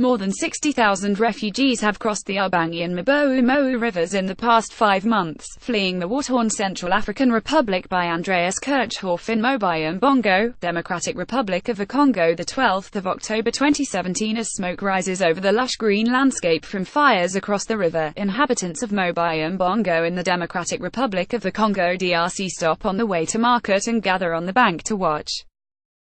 More than 60,000 refugees have crossed the Ubangi and Mboumou rivers in the past 5 months, fleeing the war-torn Central African Republic by Andreas Kirchhof in MobayiMbongo, Democratic Republic of the Congo, the 12th of October 2017. As smoke rises over the lush green landscape from fires across the river, inhabitants of MobayiMbongo in the Democratic Republic of the Congo DRC stop on the way to market and gather on the bank to watch.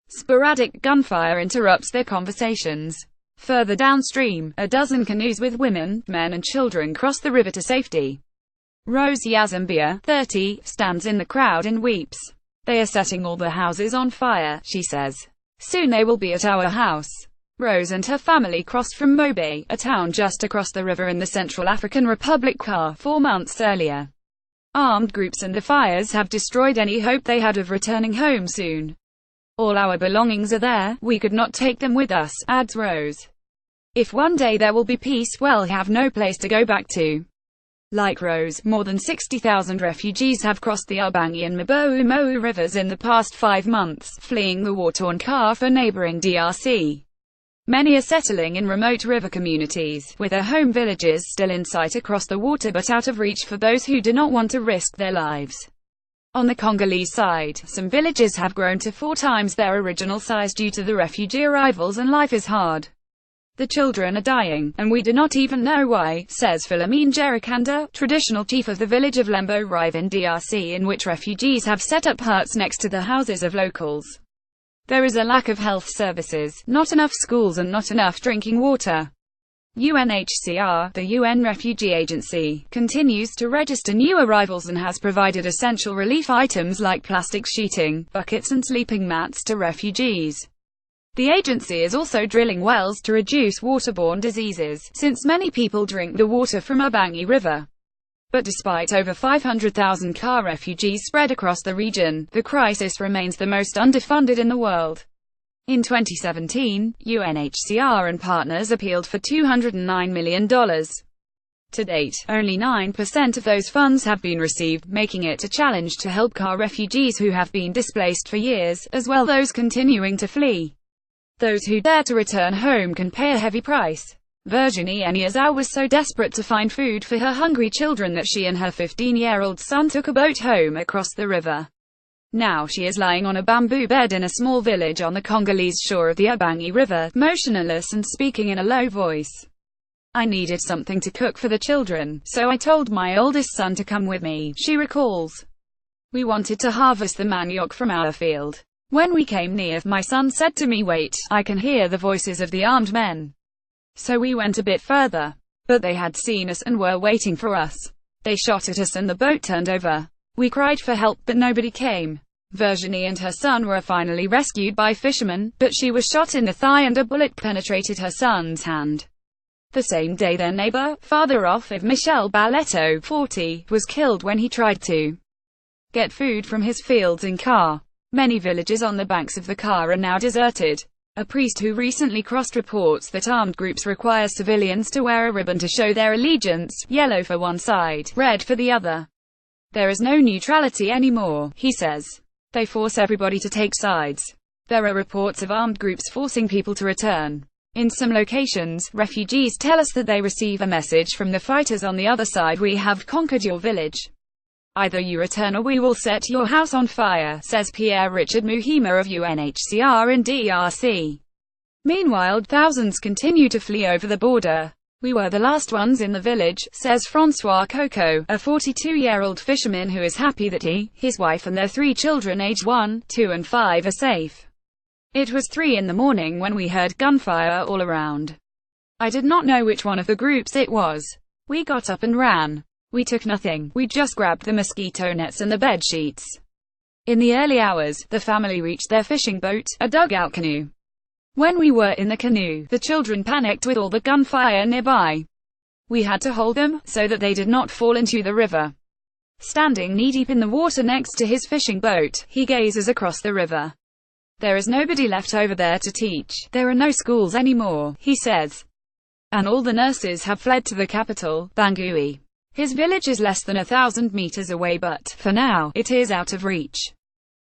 Sporadic gunfire interrupts their conversations. Further downstream, a dozen canoes with women, men and children cross the river to safety. Rose Yasambia, 30, stands in the crowd and weeps. "They are setting all the houses on fire," she says. "Soon they will be at our house." Rose and her family crossed from Mobaye, a town just across the river in the Central African Republic, 4 months earlier. Armed groups and the fires have destroyed any hope they had of returning home soon. "All our belongings are there, we could not take them with us," adds Rose. "If one day there will be peace, we'll have no place to go back to." Like Rose, more than 60,000 refugees have crossed the Ubangi and Mboumou rivers in the past 5 months, fleeing the war-torn for neighbouring DRC. Many are settling in remote river communities, with their home villages still in sight across the water but out of reach for those who do not want to risk their lives. On the Congolese side, some villages have grown to 4 times their original size due to the refugee arrivals, and life is hard. "The children are dying, and we do not even know why," says Philomene Jerikanda, traditional chief of the village of Lembo Rive in DRC, in which refugees have set up huts next to the houses of locals. "There is a lack of health services, not enough schools and not enough drinking water." UNHCR, the UN Refugee Agency, continues to register new arrivals and has provided essential relief items like plastic sheeting, buckets and sleeping mats to refugees. The agency is also drilling wells to reduce waterborne diseases, since many people drink the water from Ubangi River. But despite over 500,000 refugees spread across the region, the crisis remains the most underfunded in the world. In 2017, UNHCR and partners appealed for $209 million. To date, only 9% of those funds have been received, making it a challenge to help refugees who have been displaced for years, as well as those continuing to flee. Those who dare to return home can pay a heavy price. Virginie Eniazau was so desperate to find food for her hungry children that she and her 15-year-old son took a boat home across the river. Now she is lying on a bamboo bed in a small village on the Congolese shore of the Ubangi River, motionless and speaking in a low voice. "I needed something to cook for the children, so I told my oldest son to come with me," she recalls. "We wanted to harvest the manioc from our field. When we came near, my son said to me, 'Wait, I can hear the voices of the armed men.' So we went a bit further. But they had seen us and were waiting for us. They shot at us and the boat turned over. We cried for help but nobody came." Virginie and her son were finally rescued by fishermen, but she was shot in the thigh and a bullet penetrated her son's hand. The same day their neighbor, father of Michel Balletto, 40, was killed when he tried to get food from his fields in Car. Many villages on the banks of the Car are now deserted. A priest who recently crossed reports that armed groups require civilians to wear a ribbon to show their allegiance, yellow for one side, red for the other. "There is no neutrality anymore," he says. "They force everybody to take sides." There are reports of armed groups forcing people to return. In some locations, refugees tell us that they receive a message from the fighters on the other side: "We have conquered your village. Either you return or we will set your house on fire," says Pierre-Richard Muhima of UNHCR in DRC. Meanwhile, thousands continue to flee over the border. "We were the last ones in the village," says Francois Coco, a 42-year-old fisherman who is happy that he, his wife and their 3 children aged 1, 2 and 5 are safe. "It was 3 in the morning when we heard gunfire all around. I did not know which one of the groups it was. We got up and ran. We took nothing, we just grabbed the mosquito nets and the bed sheets." In the early hours, the family reached their fishing boat, a dugout canoe. "When we were in the canoe, the children panicked with all the gunfire nearby. We had to hold them, so that they did not fall into the river." Standing knee-deep in the water next to his fishing boat, he gazes across the river. "There is nobody left over there to teach. There are no schools anymore," he says. "And all the nurses have fled to the capital, Bangui." His village is less than 1,000 meters away but, for now, it is out of reach.